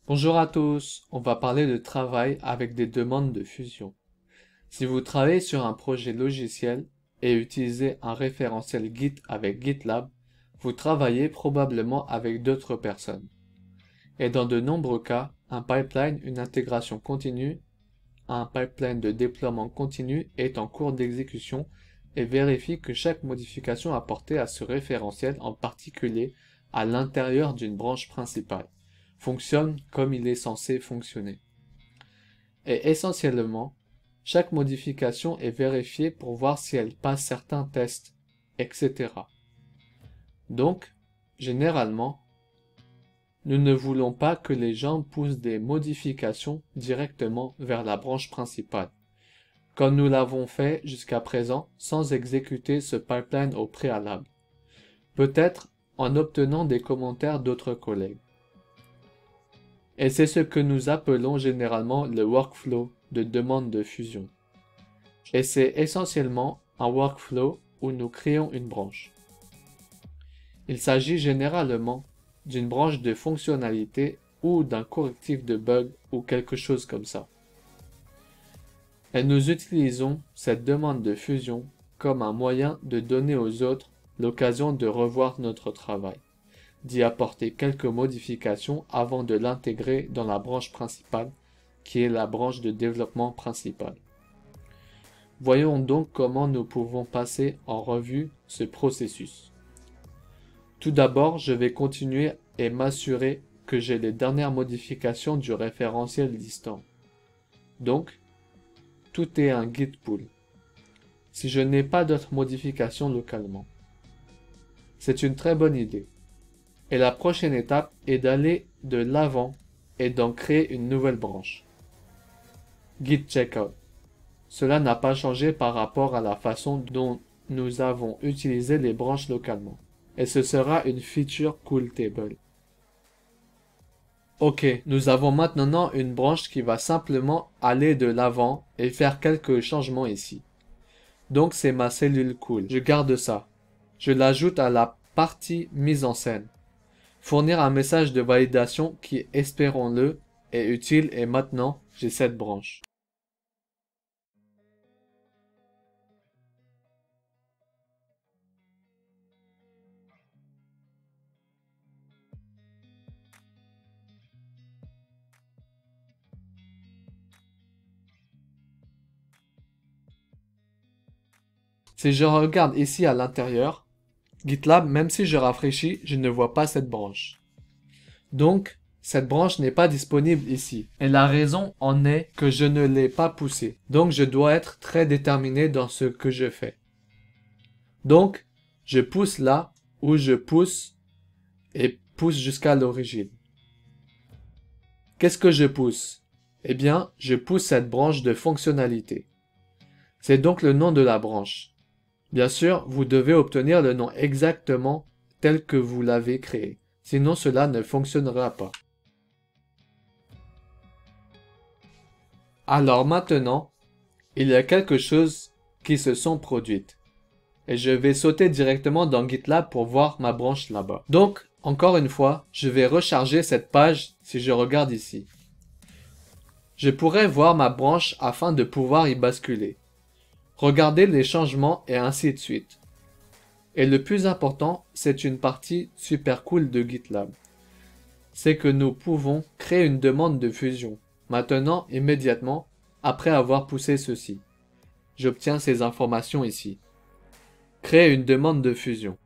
Bonjour à tous, on va parler de travail avec des demandes de fusion. Si vous travaillez sur un projet logiciel et utilisez un référentiel Git avec GitLab, vous travaillez probablement avec d'autres personnes. Et dans de nombreux cas, un pipeline, une intégration continue, un pipeline de déploiement continu est en cours d'exécution et vérifie que chaque modification apportée à ce référentiel, en particulier à l'intérieur d'une branche principale, fonctionne comme il est censé fonctionner. Et essentiellement, chaque modification est vérifiée pour voir si elle passe certains tests, etc. Donc, généralement, nous ne voulons pas que les gens poussent des modifications directement vers la branche principale, comme nous l'avons fait jusqu'à présent sans exécuter ce pipeline au préalable, peut-être en obtenant des commentaires d'autres collègues. Et c'est ce que nous appelons généralement le workflow de demande de fusion. Et c'est essentiellement un workflow où nous créons une branche. Il s'agit généralement d'une branche de fonctionnalité ou d'un correctif de bug ou quelque chose comme ça. Et nous utilisons cette demande de fusion comme un moyen de donner aux autres l'occasion de revoir notre travail, d'y apporter quelques modifications avant de l'intégrer dans la branche principale, qui est la branche de développement principale. Voyons donc comment nous pouvons passer en revue ce processus. Tout d'abord, je vais continuer et m'assurer que j'ai les dernières modifications du référentiel distant. Donc, tout est un git pull. Si je n'ai pas d'autres modifications localement. C'est une très bonne idée. Et la prochaine étape est d'aller de l'avant et d'en créer une nouvelle branche. Git checkout. Cela n'a pas changé par rapport à la façon dont nous avons utilisé les branches localement. Et ce sera une feature cool table. Ok, nous avons maintenant une branche qui va simplement aller de l'avant et faire quelques changements ici. Donc c'est ma cellule cool. Je garde ça. Je l'ajoute à la partie mise en scène. Fournir un message de validation qui, espérons-le, est utile et maintenant j'ai cette branche. Si je regarde ici à l'intérieur, GitLab, même si je rafraîchis, je ne vois pas cette branche. Donc, cette branche n'est pas disponible ici. Et la raison en est que je ne l'ai pas poussée. Donc, je dois être très déterminé dans ce que je fais. Donc, je pousse là où je pousse et pousse jusqu'à l'origine. Qu'est-ce que je pousse? Eh bien, je pousse cette branche de fonctionnalité. C'est donc le nom de la branche. Bien sûr, vous devez obtenir le nom exactement tel que vous l'avez créé. Sinon, cela ne fonctionnera pas. Alors maintenant, il y a quelque chose qui se sont produites. Et je vais sauter directement dans GitLab pour voir ma branche là-bas. Donc, encore une fois, je vais recharger cette page si je regarde ici. Je pourrais voir ma branche afin de pouvoir y basculer. Regarder les changements et ainsi de suite. Et le plus important, c'est une partie super cool de GitLab. C'est que nous pouvons créer une demande de fusion, maintenant, immédiatement, après avoir poussé ceci. J'obtiens ces informations ici. Créer une demande de fusion.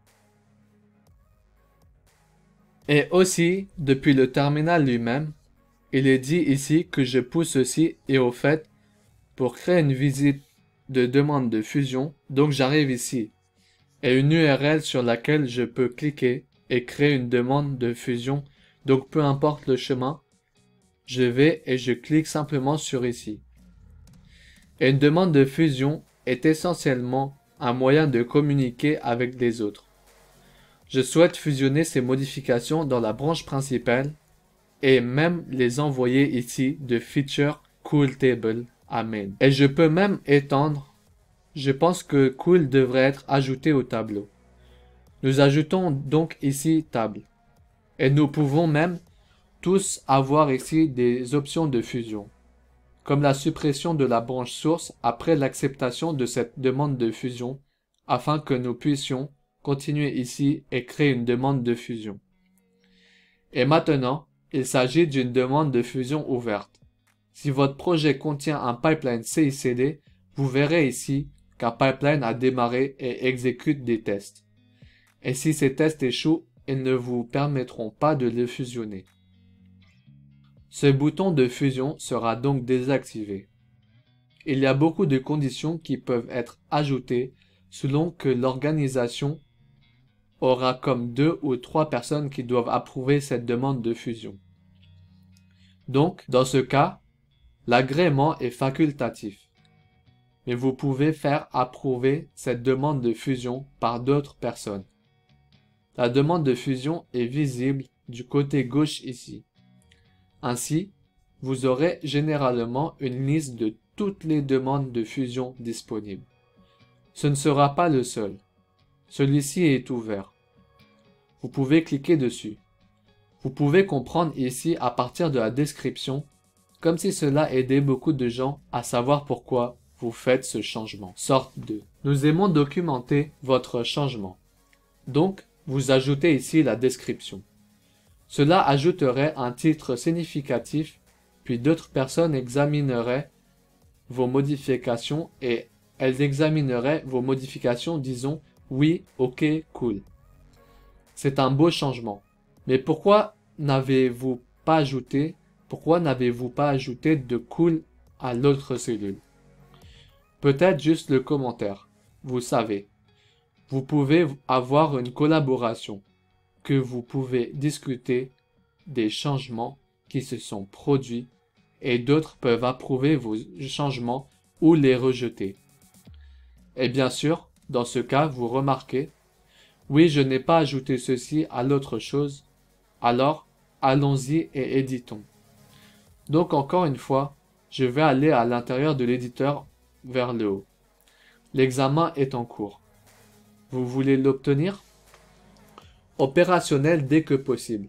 Et aussi, depuis le terminal lui-même, il est dit ici que je pousse ceci et au fait, pour créer une visite de demande de fusion, donc j'arrive ici, et une URL sur laquelle je peux cliquer et créer une demande de fusion, donc peu importe le chemin, je vais et je clique simplement sur ici. Et une demande de fusion est essentiellement un moyen de communiquer avec les autres. Je souhaite fusionner ces modifications dans la branche principale et même les envoyer ici de feature cool table à main. Et je peux même étendre Je pense que cool devrait être ajouté au tableau. Nous ajoutons donc ici table. Et nous pouvons même tous avoir ici des options de fusion, comme la suppression de la branche source après l'acceptation de cette demande de fusion, afin que nous puissions continuer ici et créer une demande de fusion. Et maintenant, il s'agit d'une demande de fusion ouverte. Si votre projet contient un pipeline CI/CD, vous verrez ici qu'un pipeline a démarré et exécute des tests. Et si ces tests échouent, ils ne vous permettront pas de le fusionner. Ce bouton de fusion sera donc désactivé. Il y a beaucoup de conditions qui peuvent être ajoutées selon que l'organisation aura comme 2 ou 3 personnes qui doivent approuver cette demande de fusion. Donc, dans ce cas, l'agrément est facultatif. Mais vous pouvez faire approuver cette demande de fusion par d'autres personnes. La demande de fusion est visible du côté gauche ici. Ainsi, vous aurez généralement une liste de toutes les demandes de fusion disponibles. Ce ne sera pas le seul. Celui-ci est ouvert. Vous pouvez cliquer dessus. Vous pouvez comprendre ici à partir de la description, comme si cela aidait beaucoup de gens à savoir pourquoi vous faites ce changement. Sorte 2. Nous aimons documenter votre changement. Donc, vous ajoutez ici la description. Cela ajouterait un titre significatif, puis d'autres personnes examineraient vos modifications et elles examineraient vos modifications, disons oui, ok, cool. C'est un beau changement. Mais pourquoi n'avez-vous pas ajouté de cool à l'autre cellule? Peut-être juste le commentaire. Vous savez. Vous pouvez avoir une collaboration, que vous pouvez discuter des changements qui se sont produits et d'autres peuvent approuver vos changements ou les rejeter. Et bien sûr, dans ce cas, vous remarquez, oui, je n'ai pas ajouté ceci à l'autre chose, alors allons-y et éditons. Donc encore une fois, je vais aller à l'intérieur de l'éditeur vers le haut. L'examen est en cours. Vous voulez l'obtenir? Opérationnel dès que possible.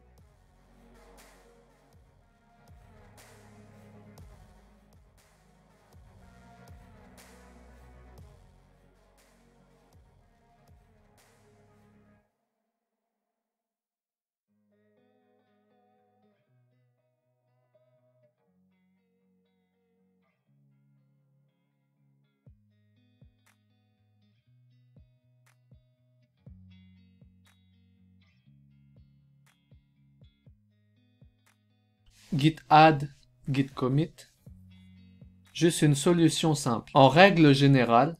Git add, git commit. Juste une solution simple. En règle générale,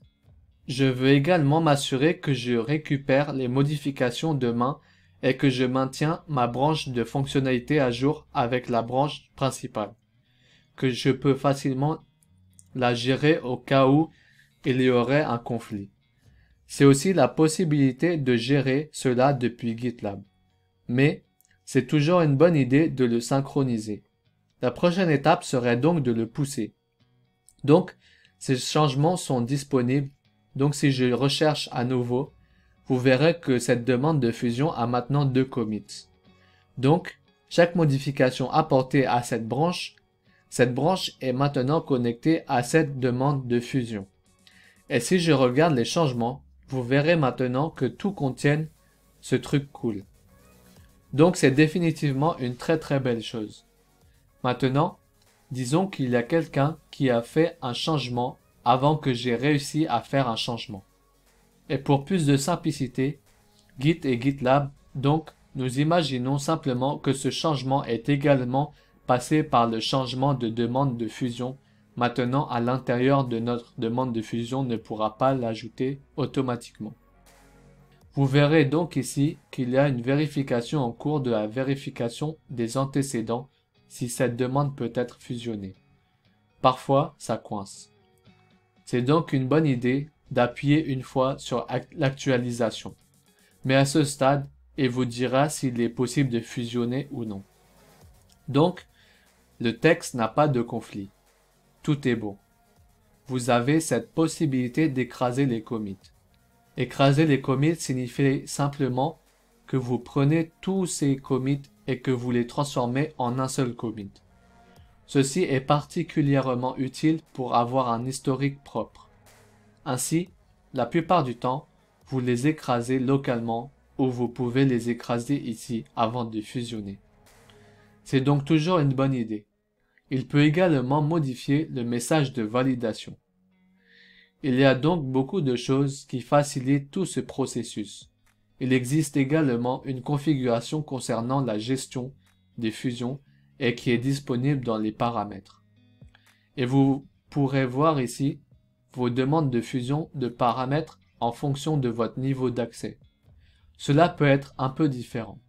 je veux également m'assurer que je récupère les modifications demain et que je maintiens ma branche de fonctionnalité à jour avec la branche principale, que je peux facilement la gérer au cas où il y aurait un conflit. C'est aussi la possibilité de gérer cela depuis GitLab. Mais c'est toujours une bonne idée de le synchroniser. La prochaine étape serait donc de le pousser. Donc, ces changements sont disponibles. Donc, si je recherche à nouveau, vous verrez que cette demande de fusion a maintenant 2 commits. Donc, chaque modification apportée à cette branche est maintenant connectée à cette demande de fusion. Et si je regarde les changements, vous verrez maintenant que tout contient ce truc cool. Donc, c'est définitivement une très très belle chose. Maintenant, disons qu'il y a quelqu'un qui a fait un changement avant que j'ai réussi à faire un changement. Et pour plus de simplicité, Git et GitLab, donc nous imaginons simplement que ce changement est également passé par le changement de demande de fusion. Maintenant, à l'intérieur de notre demande de fusion ne pourra pas l'ajouter automatiquement. Vous verrez donc ici qu'il y a une vérification en cours de la vérification des antécédents si cette demande peut être fusionnée. Parfois, ça coince. C'est donc une bonne idée d'appuyer une fois sur l'actualisation. Mais à ce stade, il vous dira s'il est possible de fusionner ou non. Donc, le texte n'a pas de conflit. Tout est bon. vous avez cette possibilité d'écraser les commits. Écraser les commits signifie simplement que vous prenez tous ces commits et que vous les transformez en un seul commit. Ceci est particulièrement utile pour avoir un historique propre. Ainsi, la plupart du temps, vous les écrasez localement ou vous pouvez les écraser ici avant de fusionner. C'est donc toujours une bonne idée. Il peut également modifier le message de validation. Il y a donc beaucoup de choses qui facilitent tout ce processus. Il existe également une configuration concernant la gestion des fusions et qui est disponible dans les paramètres. Et vous pourrez voir ici vos demandes de fusion de paramètres en fonction de votre niveau d'accès. Cela peut être un peu différent.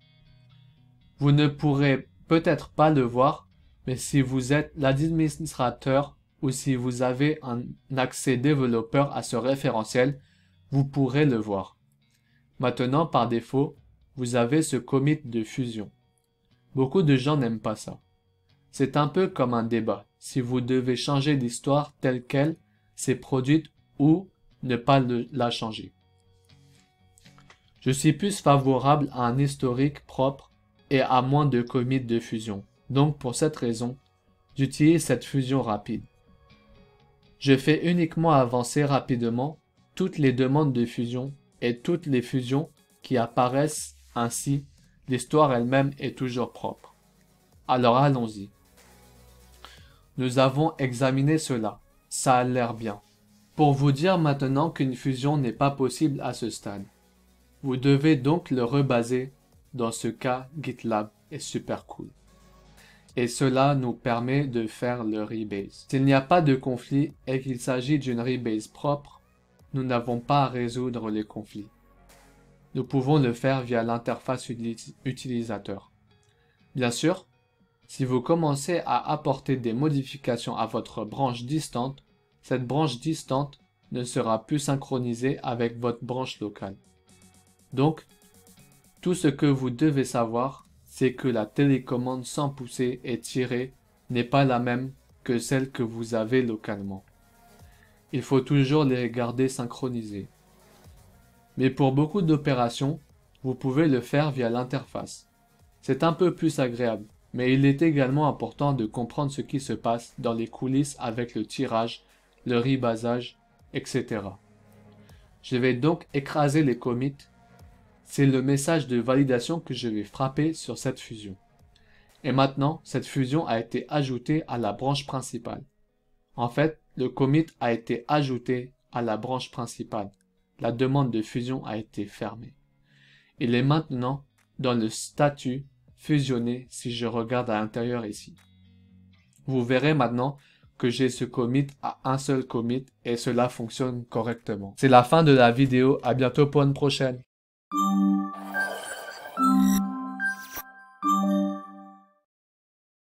Vous ne pourrez peut-être pas le voir, mais si vous êtes l'administrateur ou si vous avez un accès développeur à ce référentiel, vous pourrez le voir. Maintenant, par défaut, vous avez ce commit de fusion. Beaucoup de gens n'aiment pas ça. C'est un peu comme un débat. Si vous devez changer l'histoire telle qu'elle s'est produite ou ne pas la changer. Je suis plus favorable à un historique propre et à moins de commits de fusion. Donc pour cette raison, j'utilise cette fusion rapide. Je fais uniquement avancer rapidement toutes les demandes de fusion et toutes les fusions qui apparaissent ainsi, l'histoire elle-même est toujours propre. Alors allons-y. Nous avons examiné cela, ça a l'air bien. Pour vous dire maintenant qu'une fusion n'est pas possible à ce stade. Vous devez donc le rebaser, dans ce cas GitLab est super cool. Et cela nous permet de faire le rebase. S'il n'y a pas de conflit et qu'il s'agit d'une rebase propre, nous n'avons pas à résoudre les conflits. Nous pouvons le faire via l'interface utilisateur. Bien sûr, si vous commencez à apporter des modifications à votre branche distante, cette branche distante ne sera plus synchronisée avec votre branche locale. Donc, tout ce que vous devez savoir, c'est que la télécommande sans pousser et tirer n'est pas la même que celle que vous avez localement. Il faut toujours les garder synchronisées. Mais pour beaucoup d'opérations, vous pouvez le faire via l'interface. C'est un peu plus agréable, mais il est également important de comprendre ce qui se passe dans les coulisses avec le tirage, le rebasage, etc. Je vais donc écraser les commits. C'est le message de validation que je vais frapper sur cette fusion. Et maintenant, cette fusion a été ajoutée à la branche principale. En fait, le commit a été ajouté à la branche principale. La demande de fusion a été fermée. Il est maintenant dans le statut fusionné si je regarde à l'intérieur ici. Vous verrez maintenant que j'ai ce commit à un seul commit et cela fonctionne correctement. C'est la fin de la vidéo, à bientôt pour une prochaine.